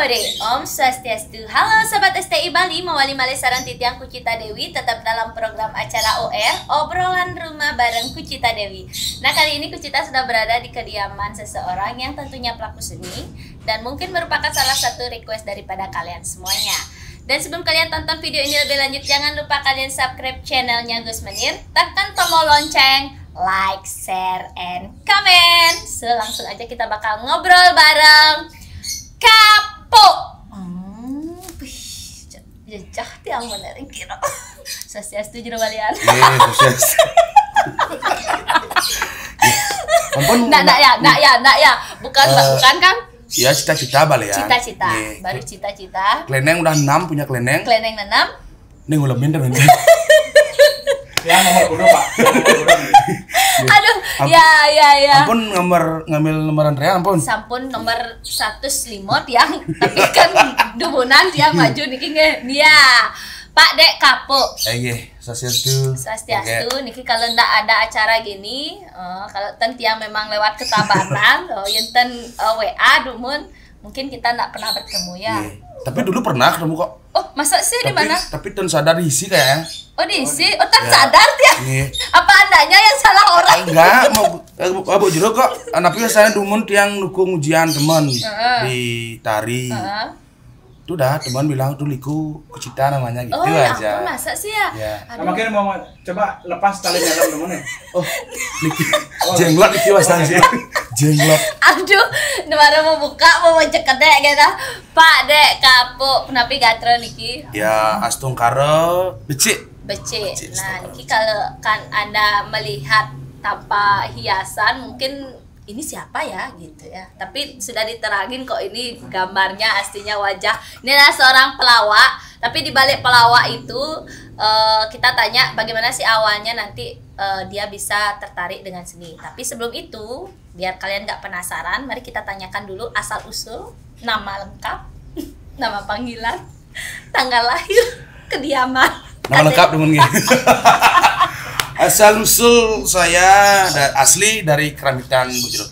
Hore, Om Swastiastu. Halo Sobat STI Bali, mawali malih sareng Titiang Kucita Dewi, tetap dalam program acara OR, obrolan rumah bareng Kucita Dewi. Nah, kali ini Kucita sudah berada di kediaman seseorang yang tentunya pelaku seni dan mungkin merupakan salah satu request daripada kalian semuanya. Dan sebelum kalian tonton video ini lebih lanjut, jangan lupa kalian subscribe channelnya Gus Menir, tekan tombol lonceng, like, share, and comment. So, langsung aja kita bakal ngobrol bareng Kapo. Jejak tiang bener kira. Swastiastu jero balian. Swastiastu. Ampun. Nak ya. Bukan kan? Ya cita-cita balian. Cita-cita. Baru cita-cita. Kleneng udah 6 punya kleneng. Kleneng 6. Ning ulemin temen. Ya nomor 10 Pak. Aduh, ya. Ampun ngambil nomoran rea ampun. Sampun nomor 105 tiang, tapi kan dubunan tiang maju niki dia. Pak Dek Kapo. Nggih, Swastiastu. Swastiastu. Niki kalau ndak ada acara gini, kalau tiang memang lewat ketabatan, enten WA dumun, mungkin kita ndak pernah bertemu ya. Tapi dulu pernah ketemu kok. Oh, masa sih di mana? Tapi ten sadar isi kayaknya. Oh, diisi. Oh, sadar dia. Apa andanya yang salah orang? Enggak, mau jero kok. Anaknya saya dumun tiang dukung ujian teman di tari. Itu dah teman bilang tuh liku Kucita namanya gitu aja. Oh, masa sih ya? Nah, makanya mau coba lepas tali dalam temen ya. Oh, Niki jenglot iki wasan sih. Jenglot. Aduh, nemara mau buka mau ceket dek gitu. Pak Dek Kapo, kenapa gatra niki? Ya, astung karo becik. Nah, niki kalau kan Anda melihat tanpa hiasan mungkin ini siapa ya gitu ya. Tapi sudah diterangin kok ini gambarnya aslinya wajah. Ini adalah seorang pelawak, tapi di balik pelawak itu kita tanya bagaimana sih awalnya nanti dia bisa tertarik dengan seni. Tapi sebelum itu, biar kalian nggak penasaran, mari kita tanyakan dulu asal usul, nama lengkap, nama panggilan, tanggal lahir, kediaman. Nama lengkap temen gini. Asal usul saya asli dari Keramitan Bujro.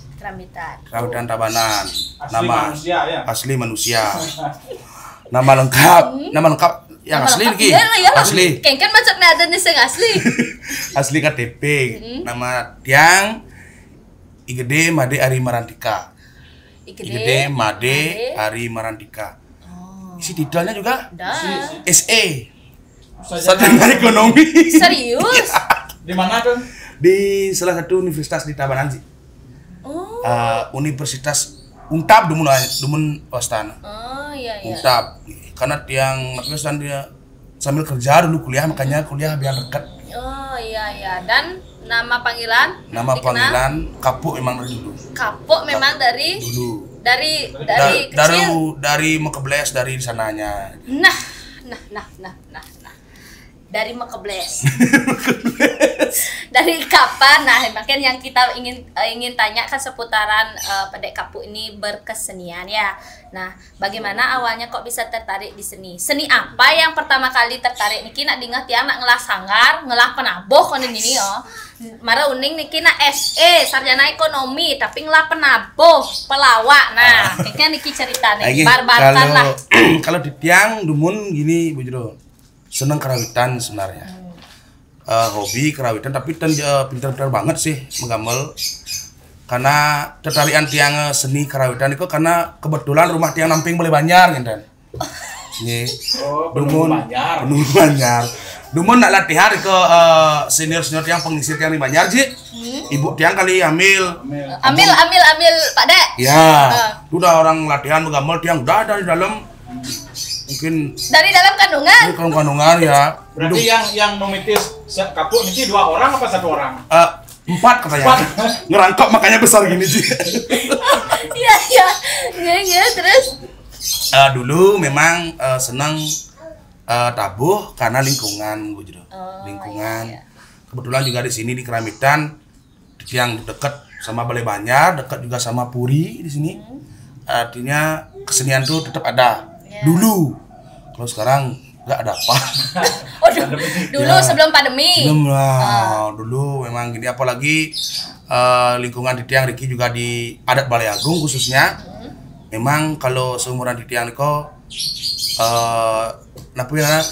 Keramitan Tabanan. Nama manusia, ya? Asli manusia. Nama lengkap yang Nama asli lengkap, lagi. Iyalah. Asli. Kan macam ada nih yang asli. Asli KTP. Nama tiang Igede Made Ari Marantika. Igede Made Ari Marantika. Isi titelnya juga SE. Sarjana ekonomi. Serius? Di mana tuh? Di salah satu universitas di Tabanan sih. Oh. Universitas Untap Dumun Wastana. Oh iya. Untap. Karena tiang maksudnya dia sambil kerja dulu kuliah, makanya kuliah biar dekat. Oh iya. Dan nama panggilan? Nama panggilan Kapo memang dari dulu. Kapo memang dari dulu. Dari kecil. Dari Mekebles dari sananya. Nah. Dari Mekebles. Dari kapan? Nah, makanya yang kita ingin tanyakan seputaran Dek Kapo ini berkesenian ya. Nah, bagaimana awalnya kok bisa tertarik di seni? Seni apa yang pertama kali tertarik? Niki nak dingat ya nak ngelah sanggar, ngelah penabuh kono gini yo. Mara uning niki nak SE, sarjana ekonomi, tapi ngelah penabuh, pelawak. Nah, kayaknya niki cerita nih, barbarkan lah. Kalau di tiang dumun gini Bujro. Seneng kerawitan sebenarnya. Hobi kerawitan, tapi pintar-pintar banget sih menggamel. Karena tertarikan tiang seni kerawitan itu karena kebetulan rumah tiang namping boleh banyak gitu. Nih, dumun banyak. Dumun nak latihan ke senior tiang pengisir tiang di Banjar sih. Ibu tiang kali ambil Pak Dek. Ya, udah orang latihan menggamel tiang udah dari dalam. Mungkin dari dalam kandungan ya. Berarti yang memitis Kapo ini 2 orang apa 1 orang? 4 katanya. Ngerangkap makanya besar gini sih. Iya, terus dulu memang senang tabuh karena lingkungan Bujro. Lingkungan. Kebetulan juga di sini di Keramitan yang dekat sama Balai Banjar, dekat juga sama Puri di sini. Artinya kesenian tuh tetap ada. Dulu, kalau sekarang nggak ada apa. Dulu sebelum pandemi. Dulu memang gini, apalagi lingkungan di tiang Riki juga di adat Balai Agung khususnya memang kalau seumuran tiang niko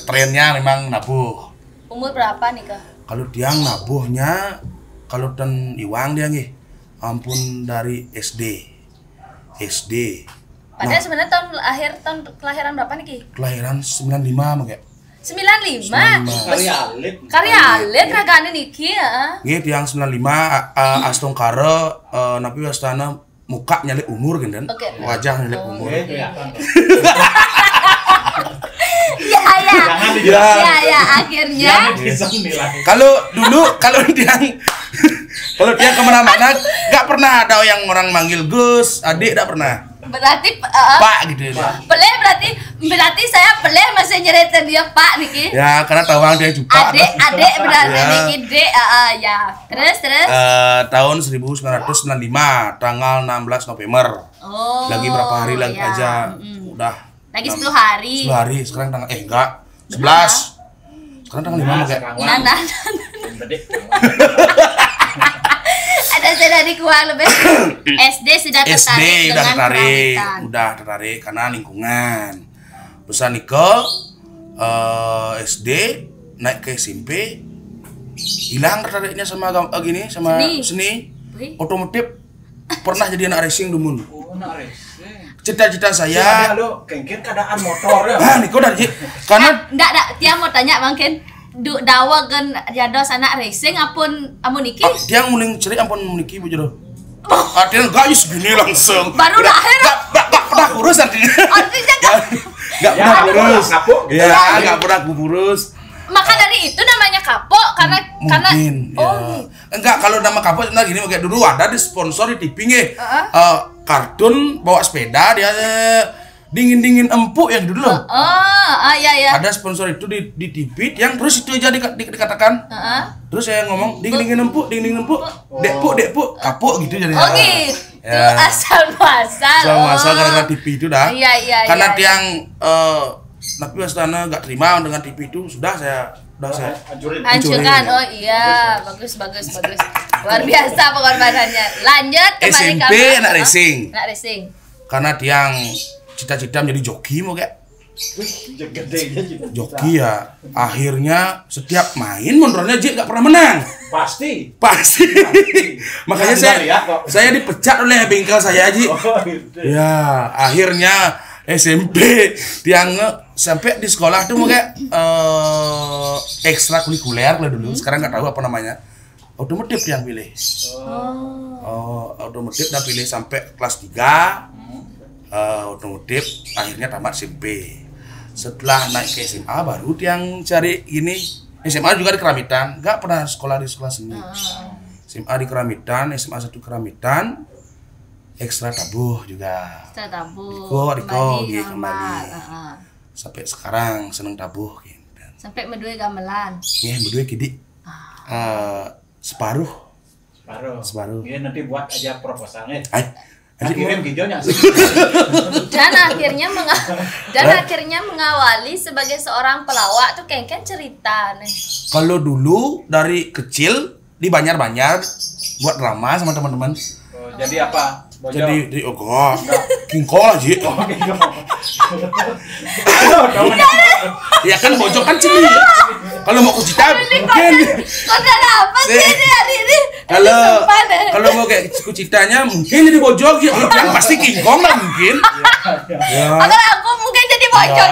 trennya memang nabuh. Umur berapa nih Kak? Kalau tiang nabuhnya kalau ten iwang dia nggih ampun dari SD. Padahal sebenarnya tahun kelahiran berapa nih Ki? Kelahiran 95 mangke. 95. Karya alit ragane niki ya. Nggih tiang 95 astong karo napi wastana muka nyalip umur genten. Oke. Wajah nyalip umur. Ya, akhirnya. Kalau dia kemana-mana nggak pernah ada yang orang manggil Gus, adik nggak pernah. Berarti Pak gitu dia. Peleh berarti saya peleh masih nyeritain dia Pak niki. Ya karena tawang dia juga. Adik berarti Ya. niki dek ya. Terus. Tahun 1995 tanggal 16 November. Oh. Lagi berapa hari lagi ya. aja. Udah. Lagi 10 hari. 10 hari sekarang tanggal enggak 11. Sekarang tanggal 5 enggak. Nah. Ada sudah dikuang lebih. SD sudah tertarik dengan kerawitan. Udah tertarik karena lingkungan. Terus Niko SD naik ke SMP hilang tertariknya sama seni. Wih. Otomotif pernah jadi anak racing dumun. Anak racing. Cita-cita saya. Lu kengkit keadaan motor ya. Niko dari karena Enggak, dia mau tanya Bang Ken. Dawa gen jados anak racing amun niki. Dia muling cerik ampun meniki Bu Jodoh. Artinya guys gini langsung. Baru lahir. Enggak pernah kurus artinya. Artinya Enggak pernah kurus. Ya, Enggak pernah kurus. maka dari itu namanya kapok karena Mungkin, ya. Enggak, kalau nama kapok sebenarnya gini, kayak dulu ada di sponsor di TV nggih. Kartun bawa sepeda dia dingin empuk yang dulu. Iya. Ada sponsor itu di TV yang terus itu aja dikatakan. Terus saya ngomong dingin empuk, dekpuk, kapok gitu jadinya. Oh gitu. Asal muasal gara-gara TV itu dah. Iya. Karena tiang tapi Wastana nggak terima dengan TV itu sudah saya hancurkan. Oh iya, bagus. Luar biasa pengorbanannya. Lanjut kembali SMP anak racing. Anak racing. Karena tiang cita-cita menjadi joki mau kayak joki ya. Akhirnya setiap main motornya Ji nggak pernah menang. Pasti. Makanya saya dipecat oleh bengkel saya Ji. Ya, akhirnya SMP tiang sampai di sekolah tuh mau kayak ekstrakurikuler lah dulu. Sekarang nggak tahu apa namanya. Otomotif yang pilih. Otomotif udah pilih sampai kelas 3. Otomotif akhirnya tamat SMP. Setelah naik ke SMA baru tiang cari ini. SMA juga di Keramitan, nggak pernah sekolah di sekolah seni. SMA di Keramitan, SMA 1 Keramitan. Ekstra tabuh juga. Ekstra tabuh. Riko kembali. Sampai sekarang seneng tabuh gitu. Sampai medue gamelan. Iya, medue kidi. Separuh. Iya, nanti buat aja proposalnya. Kirim videonya. Dan akhirnya mengawali sebagai seorang pelawak tuh kayak cerita nih. Kalau dulu dari kecil di Banjar-Banjar buat drama sama teman-teman. Jadi apa? Jadi kingkong aja. Ya kan bojok kan sini. Kalau mau kucita mungkin. Konten apa sih ini hari ini? Kalau mau kayak kucitanya mungkin jadi bojok ya. Yang pasti kingkong lah mungkin. Agar aku mungkin jadi bojok.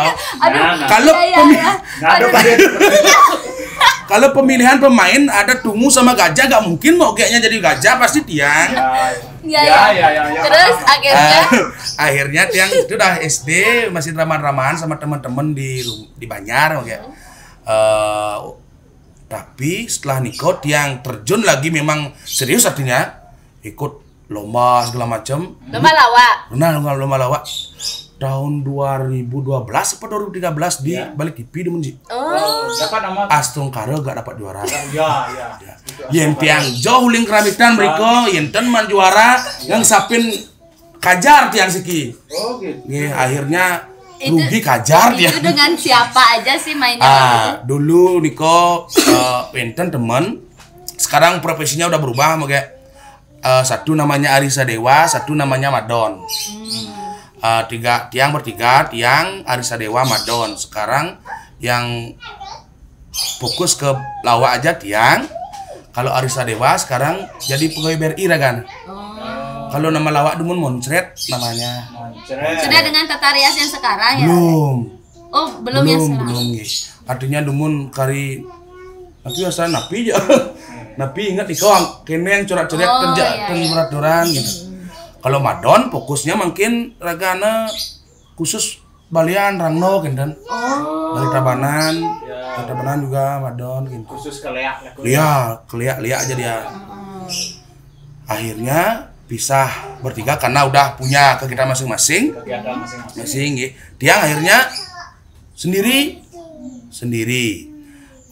Kalau pemilihan pemain ada Tungu sama Gajah, gak mungkin mau kayaknya jadi Gajah, pasti Tiang. Ya. Terus akhirnya Tiang itu udah SD masih drama-dramaan sama teman-teman di Banjar kayak. Tapi setelah nikah Tiang terjun lagi memang serius artinya ikut lomba segala macam. Lomba lawak. Lomba lawak. Tahun 2012 atau 2013 di balik TV di Munji. Dapat nama Astong Karo gak dapat juara. Ya. Yen tiang jauh ling Keramitan mereka yenten man juara yang sapin kajar tiang siki. Oh gitu. Akhirnya rugi kajar dia. Itu dengan siapa aja sih mainnya? Dulu Niko penten temen. Sekarang profesinya udah berubah mau kayak satu namanya Arisa Dewa, satu namanya Madon. tiang bertiga, tiang Arisa Dewa Madon. Sekarang yang fokus ke lawak aja tiang. Kalau Arisa Dewa sekarang jadi pegawai BRI kan. Kalau nama lawak Dumun Moncret namanya. Sudah dengan tata rias yang sekarang ya? Belum. Oh, belum yang sekarang. Belum, artinya Dumun kari tapi asal napi aja. Napi ingat ikawang kene yang corak-coret kerja dan peraturan gitu. Kalau Madon fokusnya mungkin ragana khusus balian Rangno kinten. Dari Tabanan. Dari Tabanan juga Madon gitu. Khusus ke leak. Iya, liak aja dia. Akhirnya pisah bertiga karena udah punya kegiatan masing-masing. Kegiatan masing-masing. Tiang akhirnya sendiri.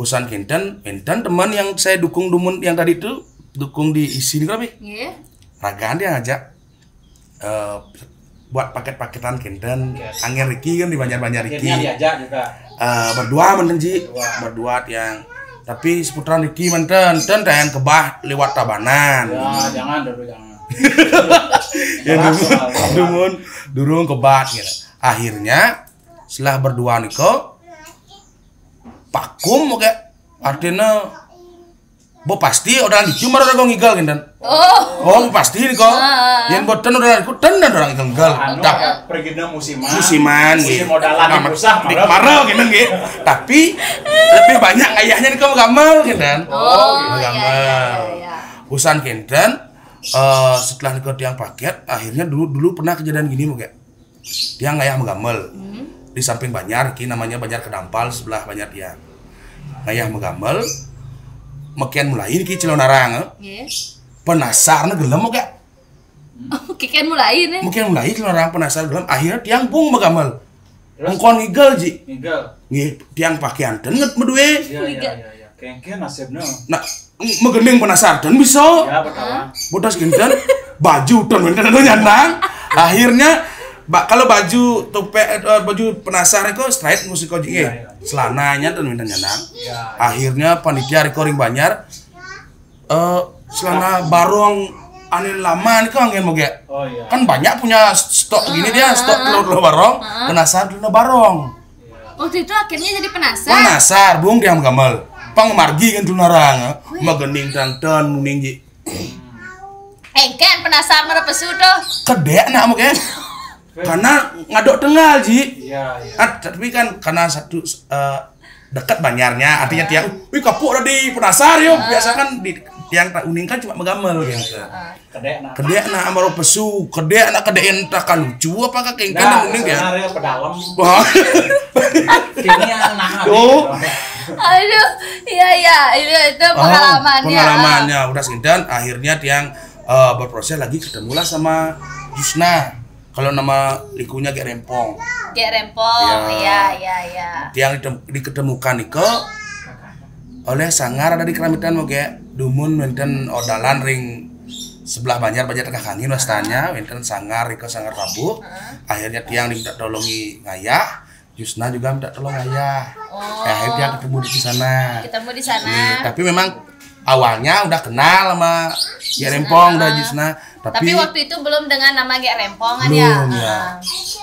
Usan kinten teman yang saya dukung Dumun yang tadi itu dukung di isi berapa? Iya. Ragaan dia ngajak buat paket-paketan kinten. Angin Riki kan di Banjar Riki. Akhirnya diajak juga. Berdua menten Ji. Berdua tiang. Tapi seputaran Riki menten tayang kebah lewat Tabanan. Ya, jangan dulu jangan. Ya Dumun durung kebah gitu. Akhirnya setelah berdua niko pakum oke artinya bo pasti orang itu baru orang ngigal kan oh pasti niko yang boten orang ikut dan orang ngigal perginya musiman gitu modalan usah marah gitu tapi lebih banyak ayahnya niko gamel gitu gamel usan kinten setelah niko tiang paket akhirnya dulu pernah kejadian gini mau kayak tiang ayah menggamel di samping Banjar, namanya Banjar Kedampal sebelah Banjar tiang. Ayah menggamel, makian mulai ini Cilonarang. Penasaran gelem gak? Kikian mulai nih. Mungkin mulai Cilonarang penasaran gelem, akhirnya tiang pung menggamel. Mengkon ngigel Ji. Tiang pakaian tenget medue. Iya. Kengken nasibnya. Nah, megening penasaran bisa. Ya, betul. Bodas kinten baju ten nyandang. Akhirnya kalau baju topek baju penasaran itu straight musik koji selananya dan minta nyanang. Akhirnya panitia recording Banjar selana barong aneh lama nih angin mau kayak kan banyak punya stok gini dia stok telur barong penasaran telur barong. Waktu itu akhirnya jadi penasaran. Bung dia menggamel pangmargi kan tunarang magening dan muning ji. Kan penasaran mana pesu tuh? Kedek nak mau kayak karena ngadok tengah Ji. Iya. Tapi kan karena satu dekat Banjarnya artinya tiang wih kapuk tadi penasaran yo biasa kan di tiang uning kan cuma megamel gitu. Kedek nak amaro pesu kedek entah kan lucu apa kengken dan uning dia. Nah, pedalam. Kini anak. Aduh, iya itu pengalamannya. Udah sekian akhirnya tiang berproses lagi ketemulah sama Jusna. Kalau nama likunya Gek Rempong. Iya. Yang diketemukan itu oleh sangar ada di keramitan mau kayak Dumun wenten odalan ring sebelah Banjar Tengah Kangin wastanya wenten sangar itu sangar Rabu. Akhirnya tiang diminta tolongi ngayah. Jusna juga minta tolong ngayah. Akhirnya ketemu di sana. Tapi memang awalnya udah kenal sama Gek Rempong udah Jusna. Tapi waktu itu belum dengan nama Gek Rempongan ya.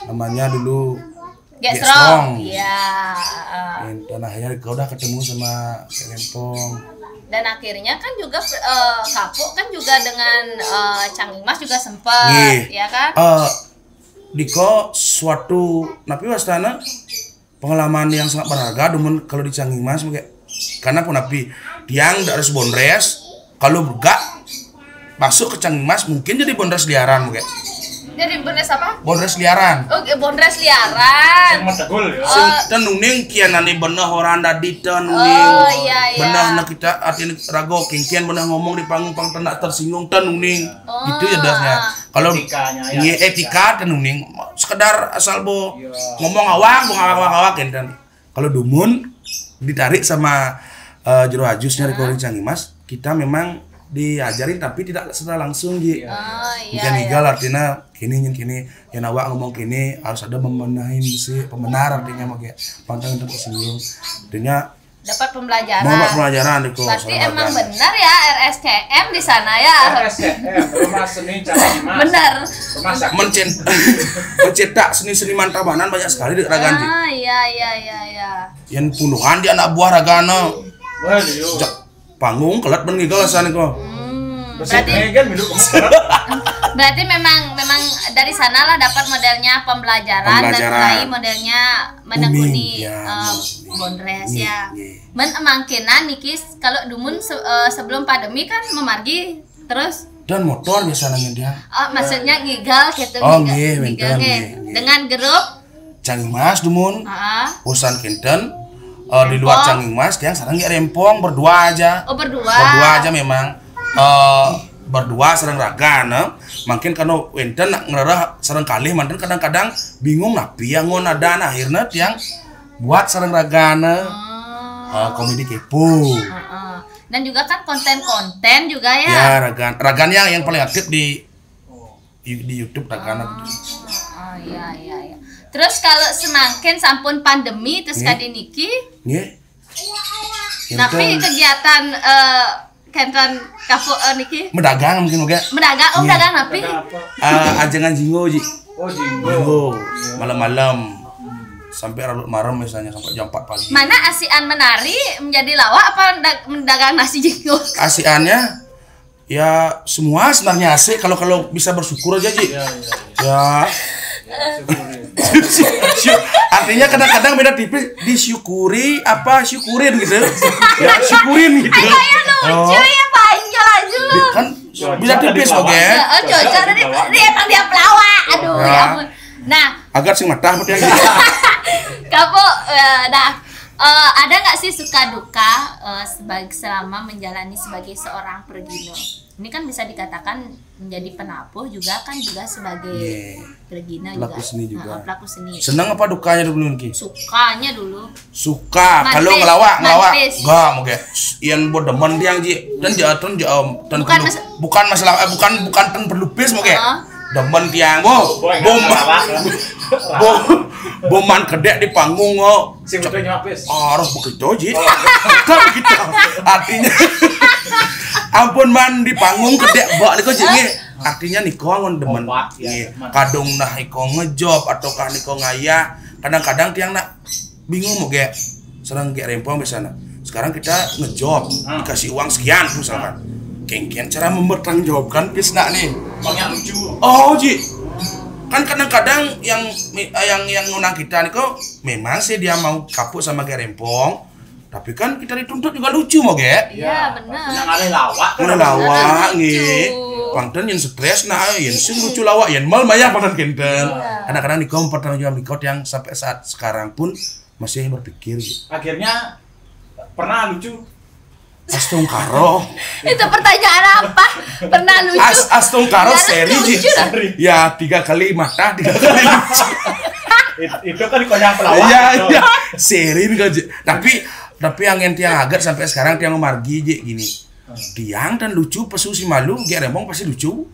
Namanya dulu Gek Strong. Iya. Dan akhirnya kau udah ketemu sama Gek Rempong. Dan akhirnya kan juga Kapuk kan juga dengan Cang Imas juga sempat, ya kan? Diko suatu napi wastana pengalaman yang sangat berharga Dumun kalau di Cang Imas karena pun napi tiang dari Bondres kalau bergak masuk ke Cang Imas mungkin jadi bondres liaran mungkin. Jadi bondres apa? Bondres liaran. Oke, bondres liaran. Ten nuning kian nani benah orang dadi ten nuning. Oh iya. Benah na kita artinya rago kian benah ngomong di panggung tendak tersinggung ten nuning. Itu ya dasnya. Kalau etika ten nuning sekedar asal ngomong awak kan. Kalau Dumun ditarik sama Jero Ajusnya recording Cang Imas, kita memang diajarin tapi tidak secara langsung Ji. Bukan legal artinya kini yang awak ngomong kini harus ada membenahin si pembenar artinya mau kayak pantang untuk tersinggung. Artinya dapat pembelajaran. Mau pelajaran di kos. Berarti emang benar ya RSCM di sana ya. RSCM, Rumah Seni Cakang Mas. Benar. Rumah sakit. Mencetak seni-seniman Tabanan banyak sekali di Ragan. Ah, iya. Yang puluhan di anak buah Ragana. Waduh. Panggung kelat ben gigal sana kok. Berarti berarti memang dari sanalah dapat modelnya pembelajaran. Dan mulai modelnya menekuni bondres ya. Men emangkenan nikis kalau dumun sebelum pandemi kan memargi terus dan motor biasa nangin dia. Maksudnya gigal gitu. Gigal. Dengan grup Canging Mas dumun. Usan Kinten di luar Canging Mas yang sareng rempong berdua aja. Oh, berdua. Berdua aja memang. Berdua sering Ragana makin karena wenten ngerah sering kali mantan kadang-kadang bingung napi yang ngon ada akhirnya yang buat sering Ragana komedi kepo dan juga kan konten-konten juga ya. Ya Ragan yang paling aktif di YouTube Ragana. Iya. Terus kalau semakin sampun pandemi terus kadi niki tapi kegiatan Kenton kapok niki mendagang mungkin mendagang napi ajengan jinggo ji. Oh jinggo. Malam-malam sampai larut malam misalnya sampai jam 4 pagi. Mana asian menari menjadi lawak apa mendagang nasi jinggo? Asiannya ya semua sebenarnya asik kalau bisa bersyukur aja ji. Ya. Artinya kadang-kadang beda tipis disyukuri apa syukurin gitu. Ya syukurin gitu. Lucu ya panjang aja. Kan beda tipis oke. Cocok tadi emang dia pelawak. Aduh ya ampun. Nah, agak sing matah berarti gitu. Kamu ada nggak sih suka duka selama menjalani sebagai seorang pergino? Ini kan bisa dikatakan menjadi penabuh juga kan juga sebagai pergino pelaku seni juga. Pelaku seni. Senang apa dukanya dulu Niki? Sukanya dulu. Suka. Kalau ngelawak enggak moga. Ian buat demen dia ji. Dan jatuh bukan masalah bukan ten berlupis moga. Demen tiang boman kedek di panggung sing itu nyapis. Harus begitu ji. Kan begitu. Artinya ampun man di panggung kedek bak niko ji. Artinya niko ngon demen. Kadung nah niko ngejob ataukah niko ngaya. Kadang-kadang tiang nak bingung mau ge. Serang ge rempong biasanya. Sekarang kita ngejob dikasih uang sekian misalkan. Kengken cara mempertanggungjawabkan pisna nih. Banyak lucu. Oh ji. Kan kadang-kadang yang ngundang kita nih kok memang sih dia mau kapuk sama ge rempong. Tapi kan kita dituntut juga lucu mau ge. Iya benar. Yang ada lawak kan. Ada lawak nggih. Pangten yang stres nah yang sing lucu lawak yang mal maya pangten kenten. Kadang-kadang niko mempertanggungjawab niko yang sampai saat sekarang pun masih berpikir. Akhirnya pernah lucu. Astung Karo. Itu pertanyaan apa? Pernah lucu? Astung Karo seri ji. Ya 3 kali mata 3 kali lucu. Itu kan dikonyang pelawak. Iya. Seri nih tapi yang agak sampai sekarang tiang margi ji gini. Tiang dan lucu pesu si malu ge rempong pasti lucu.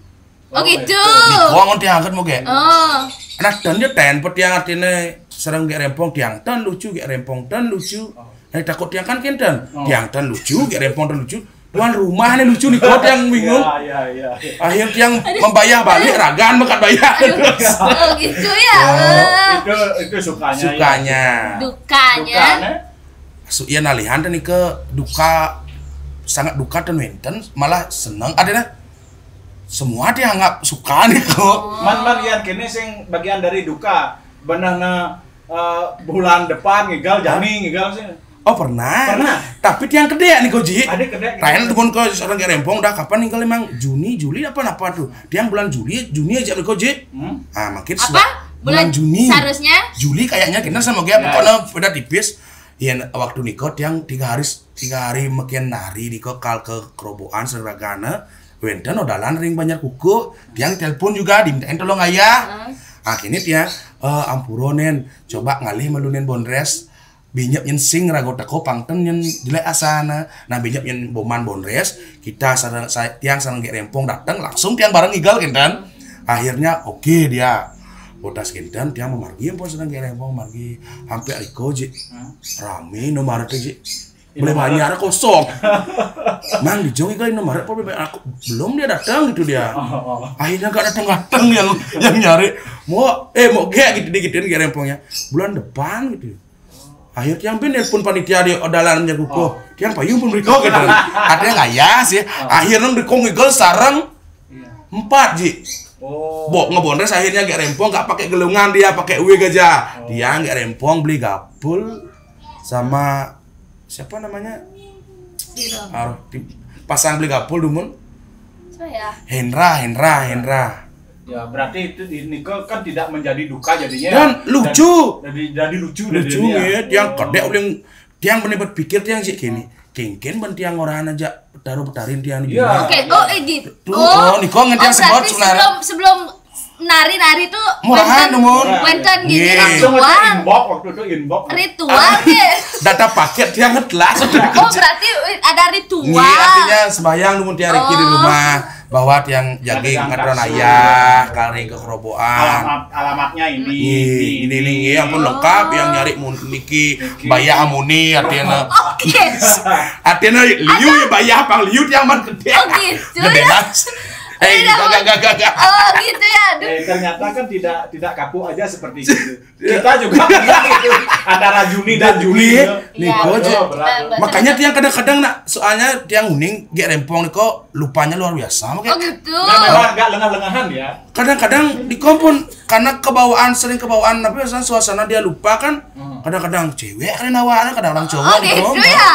Oh gitu. Niko ngon tiang agak mau ge. Oh. Anak dan dia ten tiang artinya serang ge rempong tiang tan lucu ge rempong tan lucu. Takut tiang kan kenten. Tiang tan lucu ge rempong tan lucu. Tuan rumah nih lucu nih kok yang bingung. Iya. Akhir tiang membayar balik Ragan bukan bayar. Oh gitu ya. Itu sukanya. Dukanya. Iya nalihan dan ke duka sangat duka dan wenten malah seneng adanya semua dianggap suka nih kok. Man yang kini sing bagian dari duka benarna bulan depan ngigal jani ngigal sih. Oh pernah. Tapi tiang kedek nih koji. Ada kedek. Lain tuh ke seorang rempong dah kapan nih emang Juli apa tuh? Tiang bulan Juni aja nih koji. Makin apa? Bulan Juni. Seharusnya Juli kayaknya kita sama dia pokoknya beda tipis. Yang waktu nikah tiang 3 hari makin nari di kal ke kerobokan seragana. Wenten odalan ring banyak kuku. Tiang telepon juga dimintain tolong ayah. Akhirnya tiang ampuronen coba ngalih melunen bondres. Binyap yang sing rago teko pangten yang jelek asana. Nah binyap yang boman bondres kita tiang sareng ge rempong datang langsung tiang bareng igal kentan. Akhirnya oke dia botas kentan tiang memargi pun sareng ge rempong margi hampir iko ji. Rame nomor teh ji. boleh bayar kosong. Mang di Jong itu Indomaret apa aku belum dia datang gitu dia. Akhirnya nggak datang yang nyari mau kayak gitu digituin kayak rempongnya bulan depan gitu. Akhirnya yang pun nelpon panitia di odalannya guko, yang payung pun beriko gitu. Artinya nggak ya sih. Akhirnya beriko ngigel sarang 4 ji. Bok ngebondres akhirnya gak rempong nggak pakai gelungan dia pakai wig aja. Dia nggak rempong beli gapul sama siapa namanya? Pasang beli gapul dumun. Saya. Hendra. Ya berarti itu ini kan tidak menjadi duka jadinya. Dan lucu. Jadi lucu ya. Yang kedek uling tiang bener pikir tiang sih gini. Kengken ben tiang orang aja petarin tiang gitu. Oke, gitu. Niko ngetiang sebut sebenarnya. Sebelum nari tuh murahan dumun. Wenten gini ritual. Waktu itu inbox. Ritual ge. Data paket tiang ngetlas. Oh, berarti ada ritual. Iya, artinya sembahyang dumun tiang Riki di rumah. Bahwa tiang jagi ngadron ayah, kari ke kerobokan. Alamatnya ini. Ampun lengkap yang nyari Niki bayah amuni artinya. Oke. Artinya liu ya bayah pang liu tiang man gede. Oh gitu. Gede mas. Gak. Oh gitu ya. Ternyata kan tidak kaku aja seperti itu. Kita juga punya itu antara Juni dan Juli. Niko makanya tiang kadang-kadang nak soalnya tiang uning gak rempong Niko lupanya luar biasa. Oh gitu. Memang agak lengah-lengahan ya. Kadang-kadang Niko pun karena sering kebawaan tapi suasana dia lupa kan. Kadang-kadang cewek kan nawarnya kadang-kadang cowok. Oh gitu ya.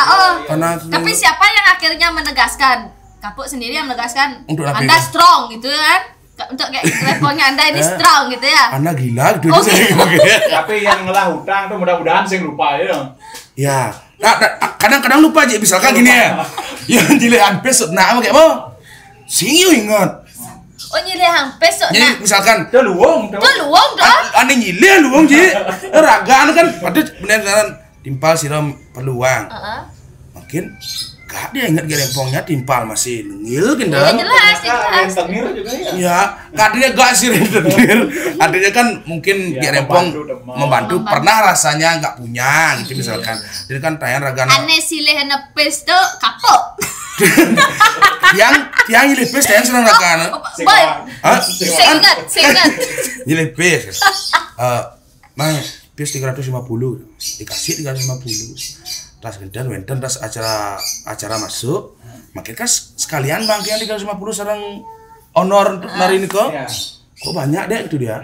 Tapi Karena siapa yang akhirnya menegaskan? Kapuk sendiri yang menegaskan untuk Anda strong gitu kan? Untuk kayak levelnya Anda ini strong gitu ya? Anda gila gitu. Tapi yang ngelah hutang tuh mudah-mudahan sing lupa ya. Ya, kadang-kadang lupa aja misalkan gini ya. Yang dilihat besok nah kayak mau. Sing ingat. Oh nyilih hampir so Jadi misalkan Itu luwung tuh. Ane nyilih luwung ji. Ragaan kan pada beneran timpal siram peluang. Makin gak dia ingat gerempongnya timpal masih nengil gendang. Jelas. Tengir juga ya. Ya, kadangnya gak sih rentenir. Artinya kan mungkin Ya, gerempong membantu pernah rasanya nggak punya gitu misalkan. Jadi kan tayang ragana. Ane silih nepes tuh kapuk. Yang nyilipis tayang senang ragana. Boy. Seingat. Nyilipis. Mang, pis 350 dikasih 350. Tas gendan wenten tas acara masuk makin kas sekalian bang yang 350 sarang honor untuk nari ini kok banyak deh itu dia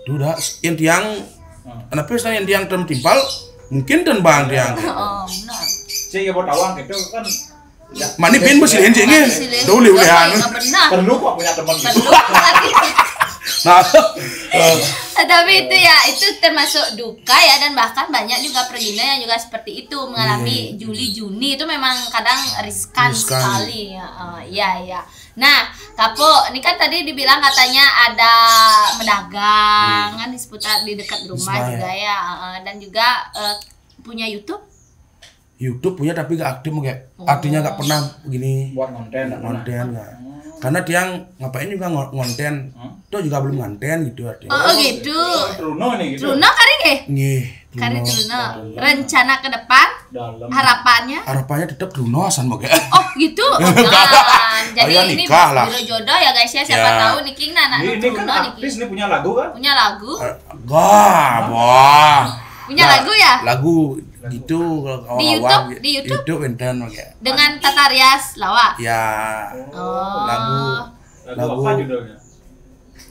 tuh dah yang tiang kenapa yang tiang timpal mungkin dan bang tiang Benar. Cik ya buat awang gitu kan mani pin bersihin cingnya tuh liulihan perlu kok punya teman gitu. Nah, tapi itu termasuk duka ya dan bahkan banyak juga pergina yang juga seperti itu mengalami Juli Juni itu memang kadang riskan sekali ya. Nah, Kapuk, ini kan tadi dibilang katanya ada medagang kan di seputar di dekat rumah juga ya dan juga punya YouTube punya tapi gak aktif kayak artinya gak pernah begini buat konten nggak. Karena tiang ngapain juga ngonten, tuh juga belum ngonten gitu artinya. Oh gitu. Truno nih gitu. Truno kari nggih? Nggih. Kari Truno. Rencana ke depan? Harapannya tetap Truno asan mau kayak. Oh gitu. Jadi ini biro jodoh ya guys ya. Siapa tahu nih King anak Truno nih. Ini punya lagu kan? Punya lagu? Wah. Punya lagu ya? Lagu gitu kalau di YouTube enten kayak dengan Tata Rias Lawa. Ya. Lagu apa judulnya?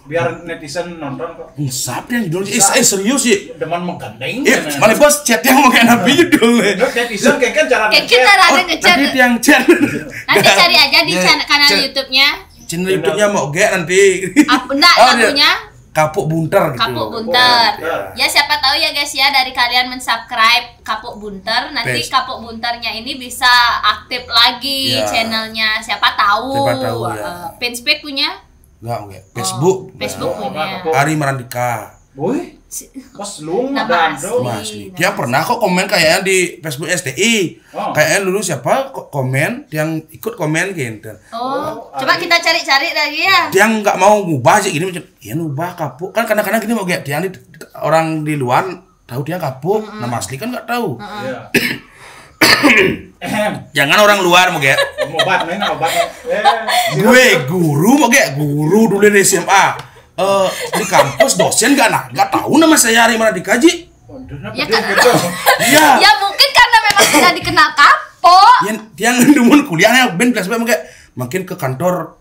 Biar netizen nonton kok. Siapa yang judulnya? Serius sih. Deman menggandeng. Malah bos chat yang mau kayak nabi judulnya. Netizen kayak cara ngechat. Nanti yang chat. Nanti cari aja di kanal YouTube-nya. Channel YouTube-nya mau nanti. Enggak lagunya. Kapuk Bunter gitu. Kapuk Bunter. Ya siapa tahu ya guys ya dari kalian mensubscribe Kapuk Bunter nanti Kapuk Bunternya ini bisa aktif lagi channelnya. Siapa tahu ya. Fanspace punya? Enggak. Facebook punya. Ari Marandika. Boy. Pas lu nama asli. Dia pernah kok komen kayaknya di Facebook STI. Kayaknya dulu siapa komen yang ikut komen gitu. Coba kita cari-cari lagi ya. Dia nggak mau ngubah sih gini macam, ya ngubah Kapuk kan kadang-kadang gini mau kayak dia orang di luar tahu dia Kapuk, nama asli kan nggak tahu. Jangan orang luar mau kayak. Obat main obat. Gue guru mau kayak guru dulu di SMA. Di kampus dosen nggak tahu nama saya hari mana dikaji. Ya kan? Iya. Ya mungkin karena memang sudah dikenal Kapo. Yang dumun kuliahnya ben kelas makin ke kantor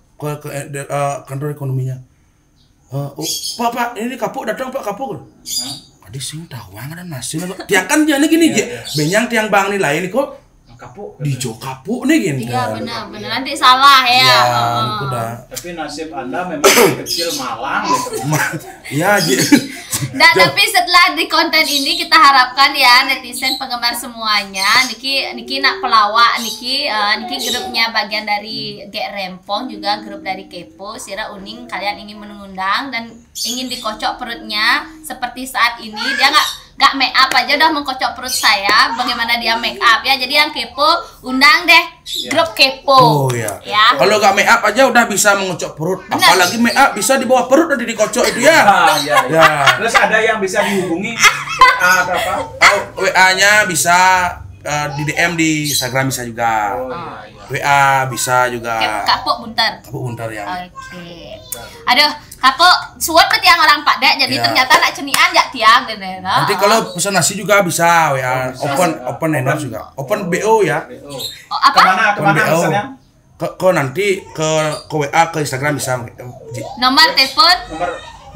kantor ekonominya. Pak, ini Kapo datang Pak Kapo. Tadi sing tahu ada nasi. Tiang kan jadi gini, benyang tiang bang nih lain kok. Kapo di Kapo nih gini. Iya benar nanti salah ya. Iya, udah. Tapi nasib Anda memang kecil malang gitu. Iya, Nah, tapi setelah di konten ini kita harapkan ya netizen penggemar semuanya, Niki nak pelawak, Niki grupnya bagian dari Gek Rempong juga grup dari Kepo, Sira Uning kalian ingin mengundang dan ingin dikocok perutnya seperti saat ini dia nggak make up aja udah mengkocok perut saya, bagaimana dia make up ya. Jadi yang Kepo undang deh grup Kepo. Oh iya. Ya. Kalau nggak make up aja udah bisa mengocok perut. Bener. Apalagi make up bisa di bawah perut dan dikocok itu ya. Ya. Terus ada yang bisa dihubungi apa? WA-nya bisa di DM di Instagram bisa juga. WA bisa juga. Kapok Buntar. Kapok Buntar ya. Oke. Aduh, Kapok suat berarti yang orang Padek jadi ternyata nak cenian jak tiang deh. Nanti kalau pesan nasi juga bisa WA open endorse juga. Open BO ya. Apa? Kemana pesannya? Ke nanti ke WA ke Instagram bisa. Nomor telepon?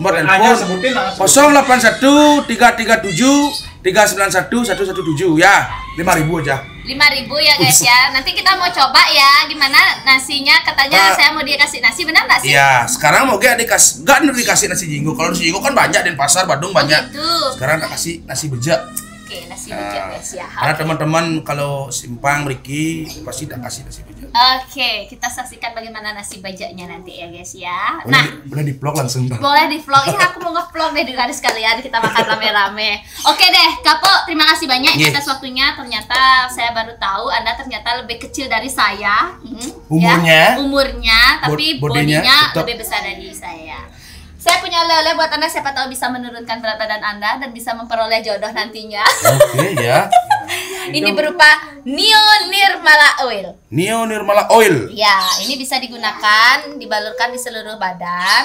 Nomor telepon 081 337 391 117 ya. 5.000 aja. 5.000 ya guys ya. Nanti kita mau coba ya gimana nasinya, katanya saya mau dikasih nasi, benar nggak sih? Iya, sekarang mau dikasih nasi jinggo. Kalau nasi jinggo kan banyak di pasar Bandung banyak. Gitu. Sekarang tak kasih nasi bejak. Oke, nasi bejak guys ya. Karena teman-teman kalau simpang Riki pasti tak kasih nasi bejak. Oke, kita saksikan bagaimana nasi bajaknya nanti ya guys ya. Boleh di vlog langsung. Boleh di vlog. Aku mau nge-vlog deh dengan sekalian kita makan rame-rame. Oke deh, Kapo, terima kasih banyak atas waktunya. Ternyata saya baru tahu Anda ternyata lebih kecil dari saya. Umurnya, tapi bodinya lebih besar dari saya. Saya punya oleh-oleh buat Anda, siapa tahu bisa menurunkan berat badan Anda dan bisa memperoleh jodoh nantinya. Oke ya. Ini berupa Neo Nirmala Oil. Neo Nirmala Oil. Ya, ini bisa digunakan, dibalurkan di seluruh badan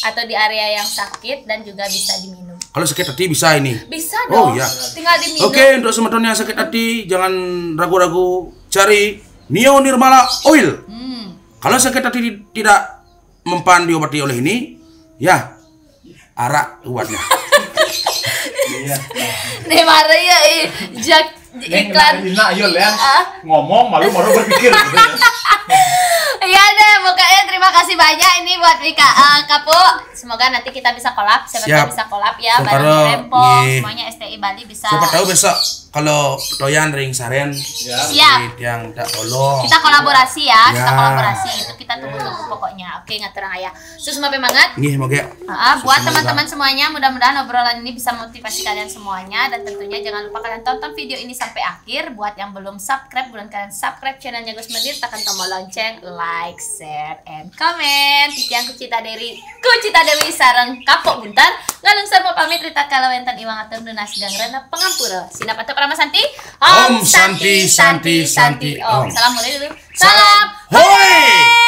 atau di area yang sakit dan juga bisa diminum. Kalau sakit hati bisa ini? Bisa dong. Oh iya. Tinggal diminum. Oke, untuk teman-teman yang sakit hati jangan ragu-ragu cari Neo Nirmala Oil. Kalau sakit hati tidak mempan diobati oleh ini, ya arak buatnya. Nih mari ya iklan. Ayo lihat ngomong malu berpikir. Iya deh, pokoknya terima kasih banyak ini buat Rika Kapo. Semoga nanti kita bisa collab, siapa tahu bisa collab ya bareng Rempong, semuanya STI Bali bisa. Siapa tahu besok kalau doyan ring saren siap yang tak tolong. Kita kolaborasi ya, kita kolaborasi itu kita tunggu-tunggu pokoknya. Oke, ngatur ayah. Sukses semangat. Nih moga. Buat teman-teman semuanya, mudah-mudahan obrolan ini bisa motivasi kalian semuanya dan tentunya jangan lupa kalian tonton video ini sampai akhir. Buat yang belum subscribe, buruan kalian subscribe channelnya Gus Menir, tekan tombol lonceng, like, share, and comment. Titiang Kucita Dewi sareng Kapok Buntar. Ngalungsar mau pamit Rita Kalawentan Iwang Atur Dunas Gangrana Pengampura. Sinapata Pramasanti. Om Santi Santi Santi Om. Salam mulai dulu. Salam hoi.